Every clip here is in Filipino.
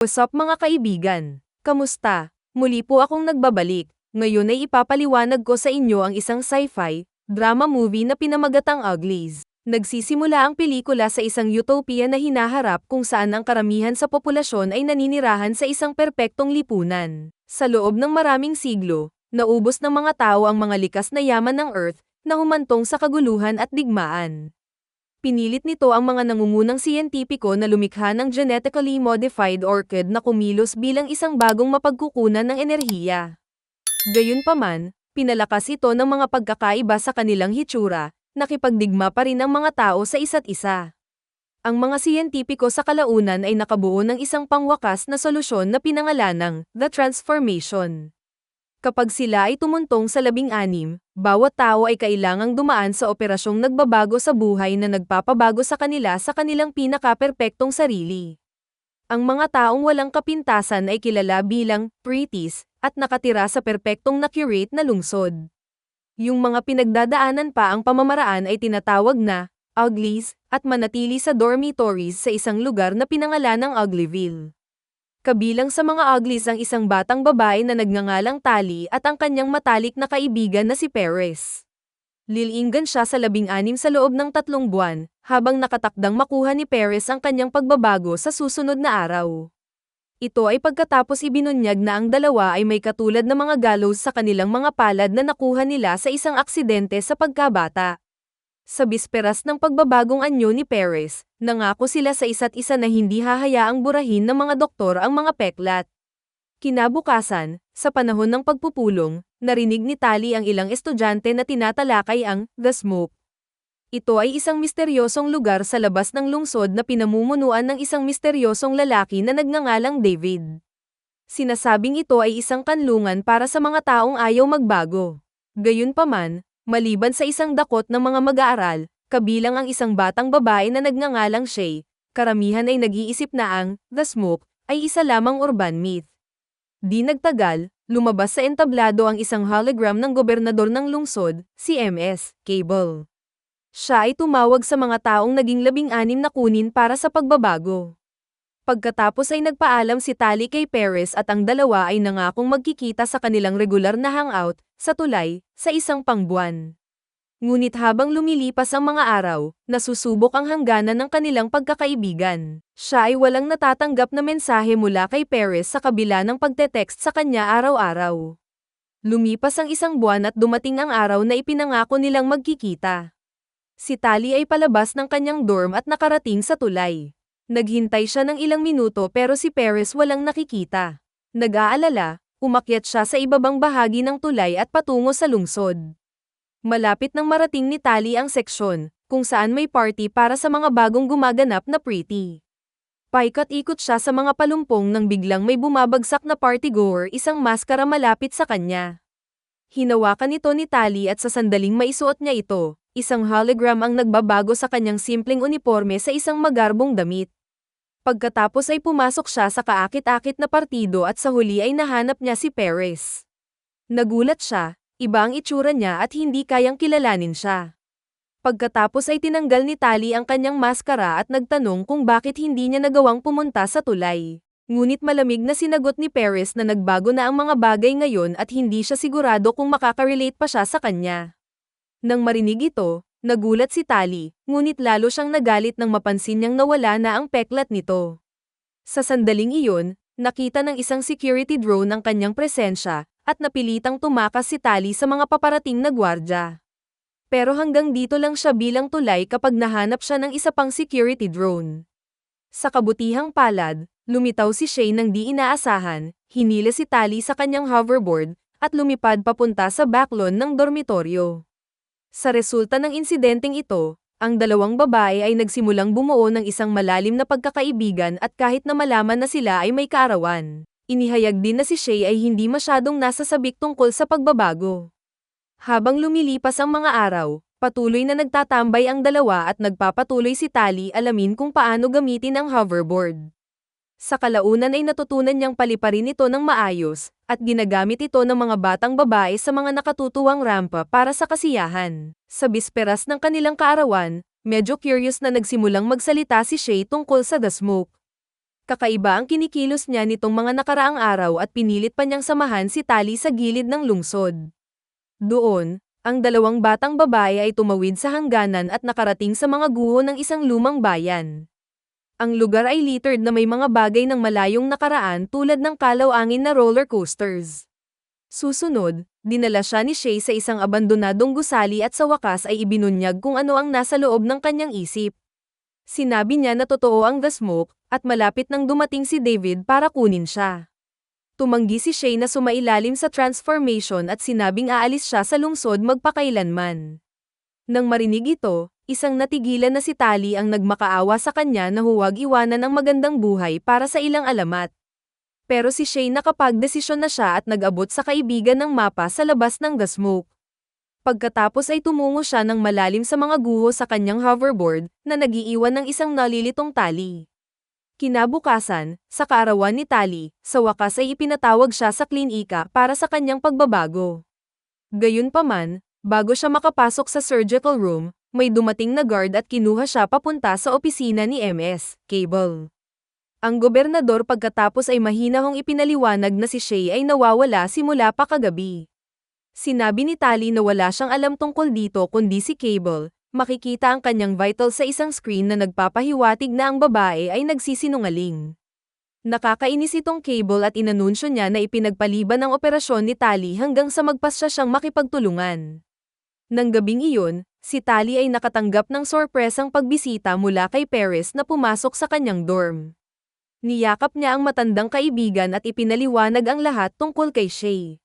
What's up mga kaibigan? Kamusta? Muli po akong nagbabalik. Ngayon ay ipapaliwanag ko sa inyo ang isang sci-fi, drama movie na pinamagatang Uglies. Nagsisimula ang pelikula sa isang utopia na hinaharap kung saan ang karamihan sa populasyon ay naninirahan sa isang perpektong lipunan. Sa loob ng maraming siglo, naubos ng mga tao ang mga likas na yaman ng Earth, na humantong sa kaguluhan at digmaan. Pinilit nito ang mga nangungunang siyentipiko na lumikha ng genetically modified orchid na kumilos bilang isang bagong mapagkukunan ng enerhiya. Gayunpaman, pinalakas ito ng mga pagkakaiba sa kanilang hitsura, nakipagdigma pa rin ang mga tao sa isa't isa. Ang mga siyentipiko sa kalaunan ay nakabuo ng isang pangwakas na solusyon na pinangalanang The Transformation. Kapag sila ay tumuntong sa 16, bawat tao ay kailangang dumaan sa operasyong nagbabago sa buhay na nagpapabago sa kanila sa kanilang pinaka-perpektong sarili. Ang mga taong walang kapintasan ay kilala bilang pretties at nakatira sa perpektong na-curate na lungsod. Yung mga pinagdadaanan pa ang pamamaraan ay tinatawag na uglies at manatili sa dormitories sa isang lugar na pinangalanang Uglyville. Kabilang sa mga uglies ang isang batang babae na nagngangalang Tali at ang kanyang matalik na kaibigan na si Perez. Lilinggan siya sa 16 sa loob ng 3 buwan, habang nakatakdang makuha ni Perez ang kanyang pagbabago sa susunod na araw. Ito ay pagkatapos ibinunyag na ang dalawa ay may katulad na mga gallows sa kanilang mga palad na nakuha nila sa isang aksidente sa pagkabata. Sa bisperas ng pagbabagong anyo ni Perez, nangako sila sa isa't isa na hindi hahayaang burahin ng mga doktor ang mga peklat. Kinabukasan, sa panahon ng pagpupulong, narinig ni Tali ang ilang estudyante na tinatalakay ang The Smoke. Ito ay isang misteryosong lugar sa labas ng lungsod na pinamumunuan ng isang misteryosong lalaki na nagngangalang David. Sinasabing ito ay isang kanlungan para sa mga taong ayaw magbago. Gayunpaman, maliban sa isang dakot ng mga mag-aaral, kabilang ang isang batang babae na nagngangalang Shay, karamihan ay nag-iisip na ang The Smoke ay isa lamang urban myth. Di nagtagal, lumabas sa entablado ang isang hologram ng gobernador ng lungsod, si MS Cable. Siya ay tumawag sa mga taong naging 16 na kunin para sa pagbabago. Pagkatapos ay nagpaalam si Tali kay Perez at ang dalawa ay nangakong magkikita sa kanilang regular na hangout, sa tulay, sa isang pangbuwan. Ngunit habang lumilipas ang mga araw, nasusubok ang hangganan ng kanilang pagkakaibigan. Siya ay walang natatanggap na mensahe mula kay Perez sa kabila ng pagte-text sa kanya araw-araw. Lumipas ang isang buwan at dumating ang araw na ipinangako nilang magkikita. Si Tali ay palabas ng kanyang dorm at nakarating sa tulay. Naghintay siya ng ilang minuto pero si Perez walang nakikita. Nag-aalala, umakyat siya sa ibabang bahagi ng tulay at patungo sa lungsod. Malapit nang marating ni Tali ang seksyon, kung saan may party para sa mga bagong gumaganap na pretty. Paikot-ikot siya sa mga palumpong nang biglang may bumabagsak na partygoer isang maskara malapit sa kanya. Hinawakan ito ni Tali at sa sandaling maisuot niya ito, isang hologram ang nagbabago sa kanyang simpleng uniforme sa isang magarbong damit. Pagkatapos ay pumasok siya sa kaakit-akit na partido at sa huli ay nahanap niya si Perez. Nagulat siya, iba ang itsura niya at hindi kayang kilalanin siya. Pagkatapos ay tinanggal ni Tali ang kanyang maskara at nagtanong kung bakit hindi niya nagawang pumunta sa tulay. Ngunit malamig na sinagot ni Perez na nagbago na ang mga bagay ngayon at hindi siya sigurado kung makaka-relate pa siya sa kanya. Nang marinig ito, nagulat si Tali, ngunit lalo siyang nagalit nang mapansin niyang nawala na ang peklat nito. Sa sandaling iyon, nakita ng isang security drone ang kanyang presensya, at napilitang tumakas si Tali sa mga paparating na gwardya. Pero hanggang dito lang siya bilang tulay kapag nahanap siya ng isa pang security drone. Sa kabutihang palad, lumitaw si Shay nang di inaasahan, hinila si Tali sa kanyang hoverboard, at lumipad papunta sa backlon ng dormitoryo. Sa resulta ng insidenteng ito, ang dalawang babae ay nagsimulang bumuo ng isang malalim na pagkakaibigan at kahit na malaman na sila ay may kaarawan, inihayag din na si Shay ay hindi masyadong nasasabik tungkol sa pagbabago. Habang lumilipas ang mga araw, patuloy na nagtatambay ang dalawa at nagpapatuloy si Tali alamin kung paano gamitin ang hoverboard. Sa kalaunan ay natutunan niyang paliparin ito ng maayos, at ginagamit ito ng mga batang babae sa mga nakatutuwang rampa para sa kasiyahan. Sa bisperas ng kanilang kaarawan, medyo curious na nagsimulang magsalita si Shay tungkol sa The Smoke. Kakaiba ang kinikilos niya nitong mga nakaraang araw at pinilit pa niyang samahan si Tali sa gilid ng lungsod. Doon, ang dalawang batang babae ay tumawid sa hangganan at nakarating sa mga guho ng isang lumang bayan. Ang lugar ay littered na may mga bagay ng malayong nakaraan tulad ng kalaw-angin na roller coasters. Susunod, dinala siya ni Shay sa isang abandonadong gusali at sa wakas ay ibinunyag kung ano ang nasa loob ng kanyang isip. Sinabi niya na totoo ang The Smoke, at malapit nang dumating si David para kunin siya. Tumanggi si Shay na sumailalim sa transformation at sinabing aalis siya sa lungsod magpakailanman. Nang marinig ito, isang natigilan na si Tali ang nagmakaawa sa kanya na huwag iwanan ang magandang buhay para sa ilang alamat. Pero si Shay nakapagdesisyon na siya at nag-abot sa kaibigan ng mapa sa labas ng The Smoke. Pagkatapos ay tumungo siya ng malalim sa mga guho sa kanyang hoverboard, na nagiiwan ng isang nalilitong tali. Kinabukasan, sa kaarawan ni Tali, sa wakas ay ipinatawag siya sa klinika para sa kanyang pagbabago. Gayunpaman, bago siya makapasok sa surgical room, may dumating na guard at kinuha siya papunta sa opisina ni MS. Cable. Ang gobernador pagkatapos ay mahinahong ipinaliwanag na si Shay ay nawawala simula pa kagabi. Sinabi ni Tali na wala siyang alam tungkol dito kundi si Cable. Makikita ang kanyang vital sa isang screen na nagpapahiwatig na ang babae ay nagsisinungaling. Nakakainis itong Cable at inanunsyo niya na ipinagpaliban ang operasyon ni Tali hanggang sa magpasya siyang makipagtulungan. Nang gabing iyon, si Tali ay nakatanggap ng sorpresang pagbisita mula kay Paris na pumasok sa kanyang dorm. Niyakap niya ang matandang kaibigan at ipinaliwanag ang lahat tungkol kay Shay.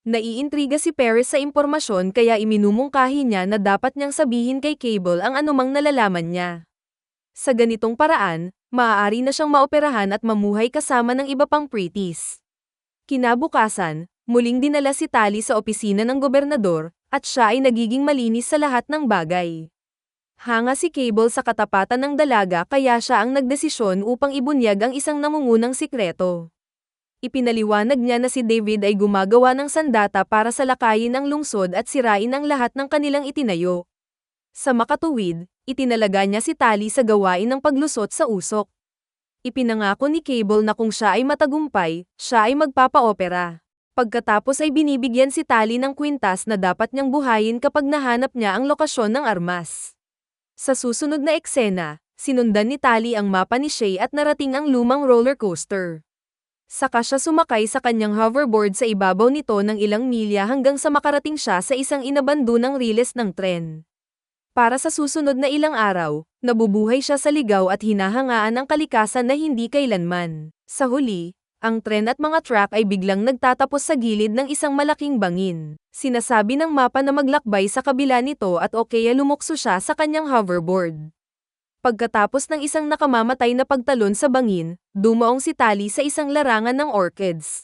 Naiintriga si Paris sa impormasyon kaya iminumungkahi niya na dapat niyang sabihin kay Cable ang anumang nalalaman niya. Sa ganitong paraan, maaari na siyang maoperahan at mamuhay kasama ng iba pang pretties. Kinabukasan, muling dinala si Tali sa opisina ng gobernador, at siya ay nagiging malinis sa lahat ng bagay. Hanga si Cable sa katapatan ng dalaga kaya siya ang nagdesisyon upang ibunyag ang isang nangungunang sikreto. Ipinaliwanag niya na si David ay gumagawa ng sandata para salakayin ang lungsod at sirain ang lahat ng kanilang itinayo. Sa makatuwid, itinalaga niya si Tali sa gawain ng paglusot sa usok. Ipinangako ni Cable na kung siya ay matagumpay, siya ay magpapaopera. Pagkatapos ay binibigyan si Tali ng kwintas na dapat niyang buhayin kapag nahanap niya ang lokasyon ng armas. Sa susunod na eksena, sinundan ni Tali ang mapa ni Shay at narating ang lumang roller coaster. Saka siya sumakay sa kanyang hoverboard sa ibabaw nito ng ilang milya hanggang sa makarating siya sa isang inabandonang riles ng tren. Para sa susunod na ilang araw, nabubuhay siya sa ligaw at hinahangaan ang kalikasan na hindi kailanman. Sa huli, ang tren at mga track ay biglang nagtatapos sa gilid ng isang malaking bangin. Sinasabi ng mapa na maglakbay sa kabila nito at kaya lumukso siya sa kanyang hoverboard. Pagkatapos ng isang nakamamatay na pagtalon sa bangin, dumaong si Tali sa isang larangan ng orchids.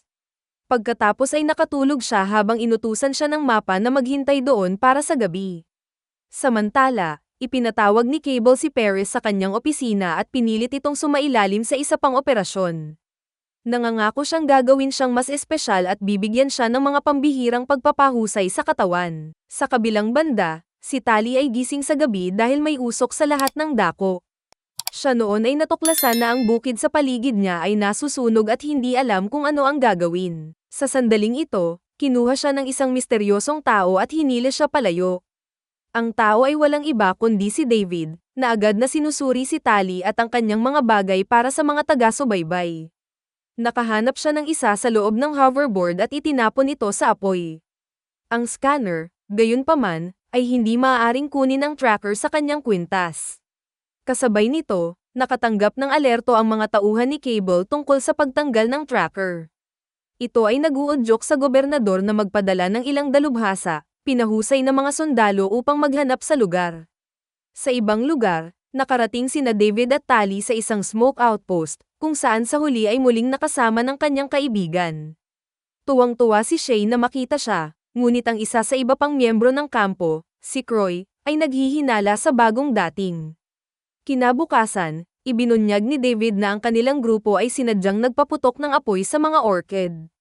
Pagkatapos ay nakatulog siya habang inutusan siya ng mapa na maghintay doon para sa gabi. Samantala, ipinatawag ni Cable si Paris sa kanyang opisina at pinilit itong sumailalim sa isa pang operasyon. Nangangako siyang gagawin siyang mas espesyal at bibigyan siya ng mga pambihirang pagpapahusay sa katawan. Sa kabilang banda, si Tali ay gising sa gabi dahil may usok sa lahat ng dako. Siya noon ay natuklasan na ang bukid sa paligid niya ay nasusunog at hindi alam kung ano ang gagawin. Sa sandaling ito, kinuha siya ng isang misteryosong tao at hinila siya palayo. Ang tao ay walang iba kundi si David, na agad na sinusuri si Tali at ang kanyang mga bagay para sa mga taga-subaybay. Nakahanap siya ng isa sa loob ng hoverboard at itinapon ito sa apoy. Ang scanner, gayunpaman, ay hindi maaaring kunin ang tracker sa kanyang kwintas. Kasabay nito, nakatanggap ng alerto ang mga tauhan ni Cable tungkol sa pagtanggal ng tracker. Ito ay nag-uudyok sa gobernador na magpadala ng ilang dalubhasa, pinahusay na mga sundalo upang maghanap sa lugar. Sa ibang lugar, nakarating sina David at Tali sa isang smoke outpost, kung saan sa huli ay muling nakasama ng kanyang kaibigan. Tuwang-tuwa si Shay na makita siya, ngunit ang isa sa iba pang miyembro ng kampo, si Croy, ay naghihinala sa bagong dating. Kinabukasan, ibinunyag ni David na ang kanilang grupo ay sinadyang nagpaputok ng apoy sa mga orchid.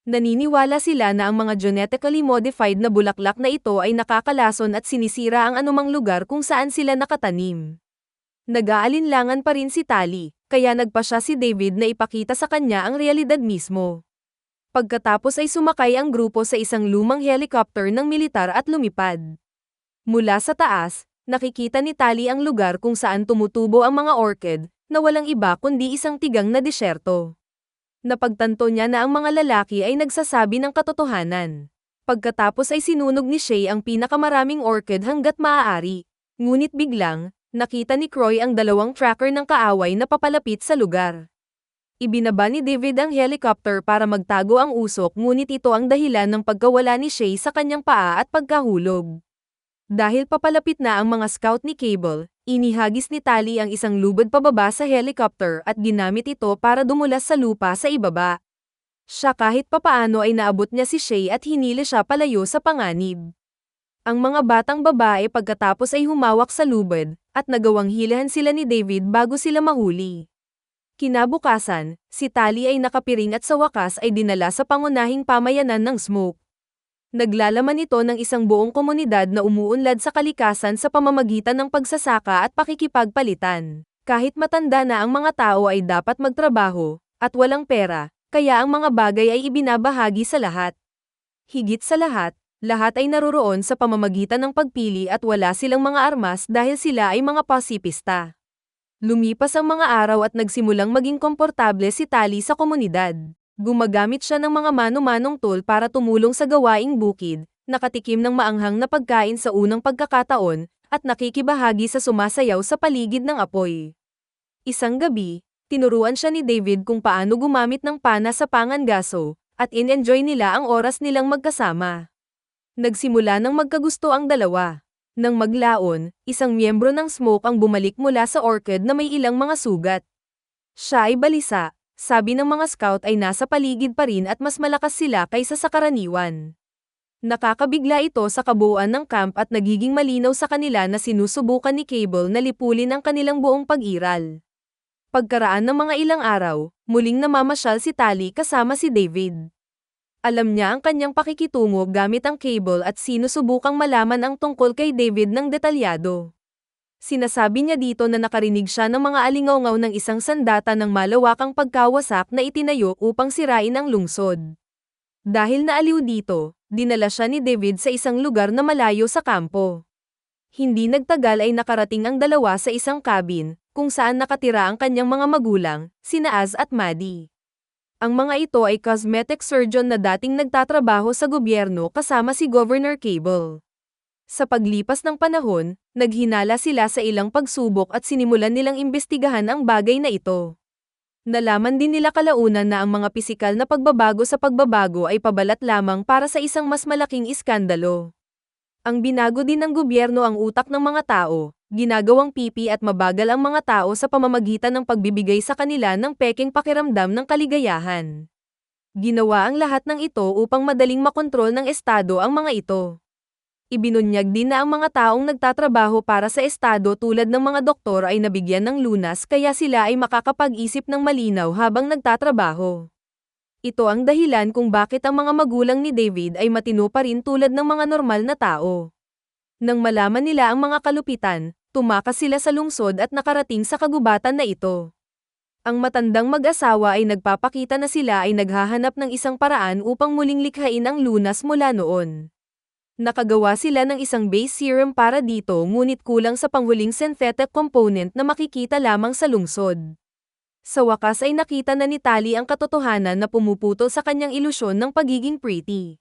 Naniniwala sila na ang mga genetically modified na bulaklak na ito ay nakakalason at sinisira ang anumang lugar kung saan sila nakatanim. Nag-aalinlangan pa rin si Tali, kaya nagpasya si David na ipakita sa kanya ang realidad mismo. Pagkatapos ay sumakay ang grupo sa isang lumang helicopter ng militar at lumipad. Mula sa taas, nakikita ni Tali ang lugar kung saan tumutubo ang mga orchid, na walang iba kundi isang tigang na disyerto. Napagtanto niya na ang mga lalaki ay nagsasabi ng katotohanan. Pagkatapos ay sinunog ni Shay ang pinakamaraming orchid hanggat maaari. Ngunit biglang, nakita ni Croy ang dalawang tracker ng kaaway na papalapit sa lugar. Ibinaba ni David ang helicopter para magtago ang usok, ngunit ito ang dahilan ng pagkawala ni Shay sa kanyang paa at pagkahulog. Dahil papalapit na ang mga scout ni Cable, inihagis ni Tali ang isang lubid pababa sa helicopter at ginamit ito para dumulas sa lupa sa ibaba. Siya kahit papaano ay naabot niya si Shay at hinila siya palayo sa panganib. Ang mga batang babae pagkatapos ay humawak sa lubid, at nagawang hilahan sila ni David bago sila mahuli. Kinabukasan, si Tali ay nakapiring at sa wakas ay dinala sa pangunahing pamayanan ng Smoke. Naglalaman ito ng isang buong komunidad na umuunlad sa kalikasan sa pamamagitan ng pagsasaka at pakikipagpalitan. Kahit matanda na ang mga tao ay dapat magtrabaho, at walang pera, kaya ang mga bagay ay ibinabahagi sa lahat. Higit sa lahat ay naroroon sa pamamagitan ng pagpili at wala silang mga armas dahil sila ay mga pasipista. Lumipas ang mga araw at nagsimulang maging komportable si Tali sa komunidad. Gumagamit siya ng mga mano-manong tool para tumulong sa gawaing bukid, nakatikim ng maanghang na pagkain sa unang pagkakataon, at nakikibahagi sa sumasayaw sa paligid ng apoy. Isang gabi, tinuruan siya ni David kung paano gumamit ng pana sa pangangaso, at in-enjoy nila ang oras nilang magkasama. Nagsimula ng magkagusto ang dalawa. Nang maglaon, isang miyembro ng Smoke ang bumalik mula sa orchid na may ilang mga sugat. Siya ay balisa, sabi ng mga scout ay nasa paligid pa rin at mas malakas sila kaysa sa karaniwan. Nakakabigla ito sa kabuuan ng camp at nagiging malinaw sa kanila na sinusubukan ni Cable na lipulin ang kanilang buong pag-iral. Pagkaraan ng mga ilang araw, muling namamasyal si Tali kasama si David. Alam niya ang kanyang pakikitungo gamit ang Cable at sinusubukang malaman ang tungkol kay David ng detalyado. Sinasabi niya dito na nakarinig siya ng mga alingaw-ngaw ng isang sandata ng malawakang pagkawasak na itinayo upang sirain ang lungsod. Dahil naaliw dito, dinala siya ni David sa isang lugar na malayo sa kampo. Hindi nagtagal ay nakarating ang dalawa sa isang cabin, kung saan nakatira ang kanyang mga magulang, sina Az at Maddie. Ang mga ito ay cosmetic surgeon na dating nagtatrabaho sa gobyerno kasama si Governor Cable. Sa paglipas ng panahon, naghinala sila sa ilang pagsubok at sinimulan nilang imbestigahan ang bagay na ito. Nalaman din nila kalaunan na ang mga pisikal na pagbabago sa pagbabago ay pabalat lamang para sa isang mas malaking iskandalo. Ang binago din ng gobyerno ang utak ng mga tao, ginagawang pipi at mabagal ang mga tao sa pamamagitan ng pagbibigay sa kanila ng pekeng pakiramdam ng kaligayahan. Ginawa ang lahat ng ito upang madaling makontrol ng estado ang mga ito. Ibinunyag din na ang mga taong nagtatrabaho para sa estado tulad ng mga doktor ay nabigyan ng lunas kaya sila ay makakapag-isip ng malinaw habang nagtatrabaho. Ito ang dahilan kung bakit ang mga magulang ni David ay matino pa rin tulad ng mga normal na tao. Nang malaman nila ang mga kalupitan, tumakas sila sa lungsod at nakarating sa kagubatan na ito. Ang matandang mag-asawa ay nagpapakita na sila ay naghahanap ng isang paraan upang muling likhain ang lunas mula noon. Nakagawa sila ng isang base serum para dito ngunit kulang sa panghuling synthetic component na makikita lamang sa lungsod. Sa wakas ay nakita na ni Tali ang katotohanan na pumuputol sa kanyang ilusyon ng pagiging pretty.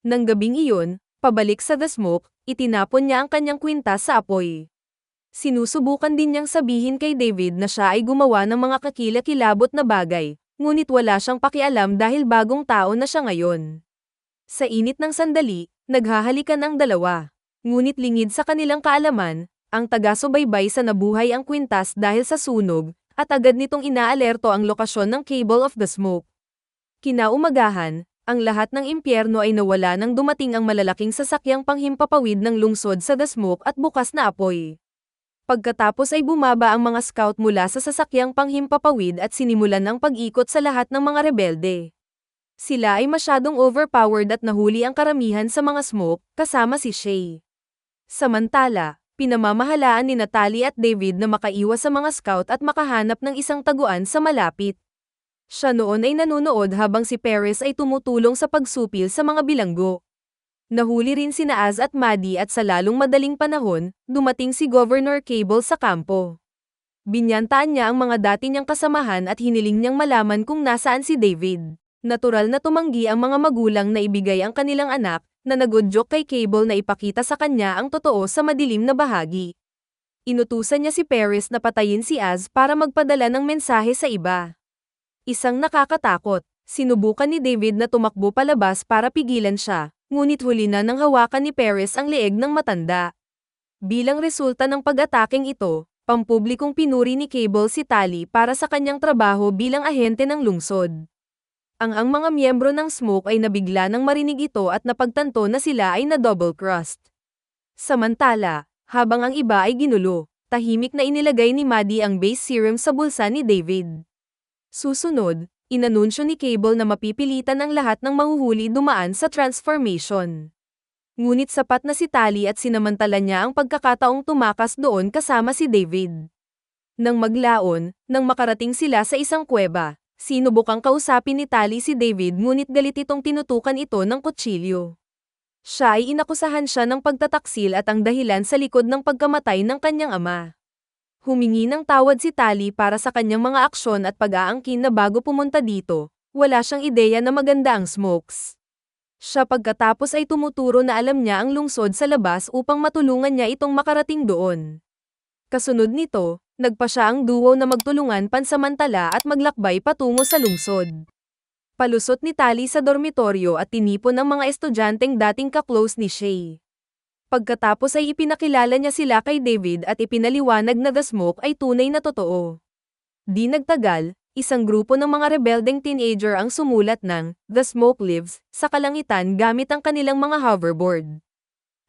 Nang gabing iyon, pabalik sa The Smoke, itinapon niya ang kanyang kwintas sa apoy. Sinusubukan din niyang sabihin kay David na siya ay gumawa ng mga kakilakilabot na bagay, ngunit wala siyang pakialam dahil bagong tao na siya ngayon. Sa init ng sandali, naghahalikan ang dalawa. Ngunit lingid sa kanilang kaalaman, ang taga-subaybay sa nabuhay ang kwintas dahil sa sunog, at agad nitong inaalerto ang lokasyon ng Cable of the Smoke. Kinaumagahan, ang lahat ng impyerno ay nawala nang dumating ang malalaking sasakyang panghimpapawid ng lungsod sa The Smoke at bukas na apoy. Pagkatapos ay bumaba ang mga scout mula sa sasakyang panghimpapawid at sinimulan ang pag-ikot sa lahat ng mga rebelde. Sila ay masyadong overpowered at nahuli ang karamihan sa mga Smoke, kasama si Shay. Samantala, Pinamamahalaan ni Natalie at David na makaiwas sa mga scout at makahanap ng isang taguan sa malapit. Siya noon ay nanonood habang si Paris ay tumutulong sa pagsupil sa mga bilanggo. Nahuli rin sina Az at Maddie at sa lalong madaling panahon, dumating si Governor Cable sa kampo. Binyantaan niya ang mga dati niyang kasamahan at hiniling niyang malaman kung nasaan si David. Natural na tumanggi ang mga magulang na ibigay ang kanilang anak, na nagudyok kay Cable na ipakita sa kanya ang totoo sa madilim na bahagi. Inutusan niya si Paris na patayin si Az para magpadala ng mensahe sa iba. Isang nakakatakot, sinubukan ni David na tumakbo palabas para pigilan siya, ngunit huli na nang hawakan ni Paris ang leeg ng matanda. Bilang resulta ng pag-ataking ito, pampublikong pinuri ni Cable si Tali para sa kanyang trabaho bilang ahente ng lungsod. Ang mga miyembro ng Smoke ay nabigla nang marinig ito at napagtanto na sila ay na-double-crossed. Samantala, habang ang iba ay ginulo, tahimik na inilagay ni Maddie ang base serum sa bulsa ni David. Susunod, inanunsyo ni Cable na mapipilitan ang lahat ng mahuhuli dumaan sa transformation. Ngunit sapat na si Tali at sinamantala niya ang pagkakataong tumakas doon kasama si David. Nang maglaon, nang makarating sila sa isang kuweba, sinubukang kausapin ni Tali si David ngunit galit itong tinutukan ito ng kutsilyo. Siya ay inakusahan siya ng pagtataksil at ang dahilan sa likod ng pagkamatay ng kanyang ama. Humingi ng tawad si Tali para sa kanyang mga aksyon at pag-aangkin na bago pumunta dito, wala siyang ideya na maganda ang Smokes. Siya pagkatapos ay tumuturo na alam niya ang lungsod sa labas upang matulungan niya itong makarating doon. Kasunod nito, nagpa siya ang duo na magtulungan pansamantala at maglakbay patungo sa lungsod. Palusot ni Tali sa dormitoryo at tinipon ang mga estudyanteng dating ka-close ni Shay. Pagkatapos ay ipinakilala niya sila kay David at ipinaliwanag na The Smoke ay tunay na totoo. Di nagtagal, isang grupo ng mga rebeldeng teenager ang sumulat ng The Smoke Lives sa kalangitan gamit ang kanilang mga hoverboard.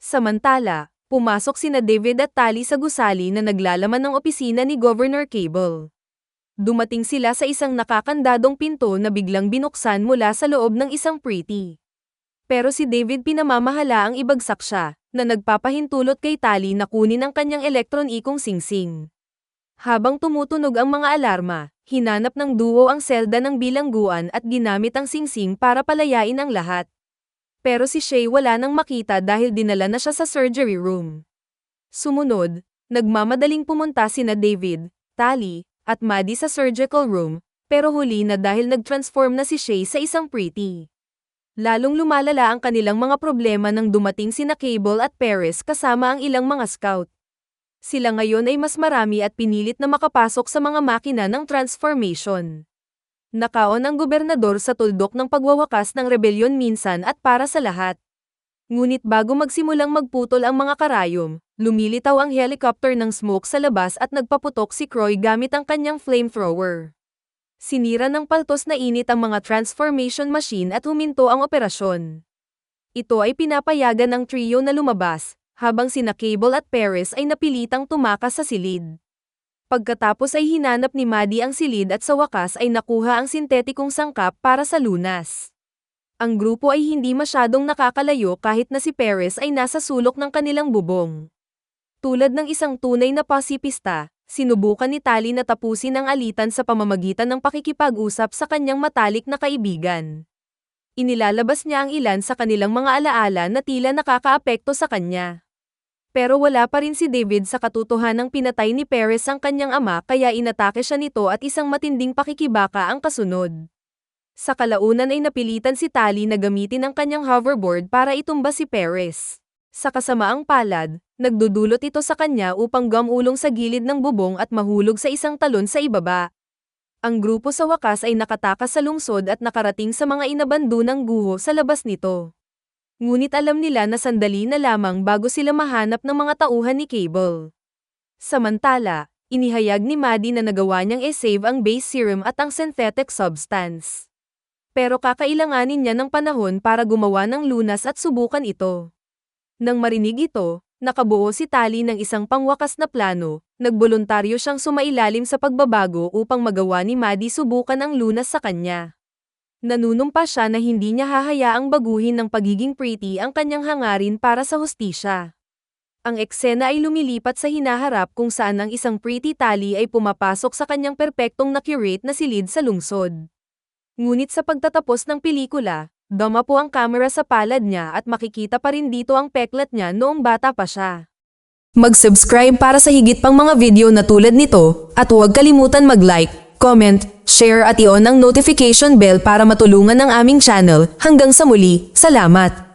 Samantala, pumasok sina David at Tali sa gusali na naglalaman ng opisina ni Governor Cable. Dumating sila sa isang nakakandadong pinto na biglang binuksan mula sa loob ng isang pretty. Pero si David pinamamahala ang ibagsak siya, na nagpapahintulot kay Tali na kunin ang kanyang elektron-ikong singsing. Habang tumutunog ang mga alarma, hinanap ng duo ang selda ng bilangguan at ginamit ang singsing para palayain ang lahat. Pero si Shay wala nang makita dahil dinala na siya sa surgery room. Sumunod, nagmamadaling pumunta sina David, Tali, at Maddie sa surgical room, pero huli na dahil nag-transform na si Shay sa isang pretty. Lalong lumalala ang kanilang mga problema nang dumating sina Cable at Paris kasama ang ilang mga scout. Sila ngayon ay mas marami at pinilit na makapasok sa mga makina ng transformation. Nakaon ang gobernador sa tuldok ng pagwawakas ng rebelyon minsan at para sa lahat. Ngunit bago magsimulang magputol ang mga karayom, lumilitaw ang helicopter ng Smoke sa labas at nagpaputok si Croy gamit ang kanyang flamethrower. Sinira ng paltos na init ang mga transformation machine at huminto ang operasyon. Ito ay pinapayagan ng trio na lumabas, habang sina Cable at Paris ay napilitang tumakas sa silid. Pagkatapos ay hinanap ni Maddie ang silid at sa wakas ay nakuha ang sintetikong sangkap para sa lunas. Ang grupo ay hindi masyadong nakakalayo kahit na si Paris ay nasa sulok ng kanilang bubong. Tulad ng isang tunay na pasipista, sinubukan ni Tali na tapusin ang alitan sa pamamagitan ng pakikipag-usap sa kanyang matalik na kaibigan. Inilalabas niya ang ilan sa kanilang mga alaala na tila nakakaapekto sa kanya. Pero wala pa rin si David sa katotohanang pinatay ni Paris ang kanyang ama kaya inatake siya nito at isang matinding pakikibaka ang kasunod. Sa kalaunan ay napilitan si Tali na gamitin ang kanyang hoverboard para itumba si Paris. Sa kasamaang palad, nagdudulot ito sa kanya upang gumulong sa gilid ng bubong at mahulog sa isang talon sa ibaba. Ang grupo sa wakas ay nakatakas sa lungsod at nakarating sa mga inabandonang guho sa labas nito. Ngunit alam nila na sandali na lamang bago sila mahanap ng mga tauhan ni Cable. Samantala, inihayag ni Maddie na nagawa niyang e-save ang base serum at ang synthetic substance. Pero kakailanganin niya ng panahon para gumawa ng lunas at subukan ito. Nang marinig ito, nakabuo si Tali ng isang pangwakas na plano, nagboluntaryo siyang sumailalim sa pagbabago upang magawa ni Maddie subukan ang lunas sa kanya. Nanunumpa siya na hindi niya hahayaang baguhin ng pagiging pretty ang kanyang hangarin para sa hustisya. Ang eksena ay lumilipat sa hinaharap kung saan ang isang pretty tali ay pumapasok sa kanyang perpektong na-curate na silid sa lungsod. Ngunit sa pagtatapos ng pelikula, dumapo ang kamera sa palad niya at makikita pa rin dito ang peklat niya noong bata pa siya. Mag-subscribe para sa higit pang mga video na tulad nito, at huwag kalimutan mag-like, comment, share at i-on ang notification bell para matulungan ang aming channel. Hanggang sa muli, salamat!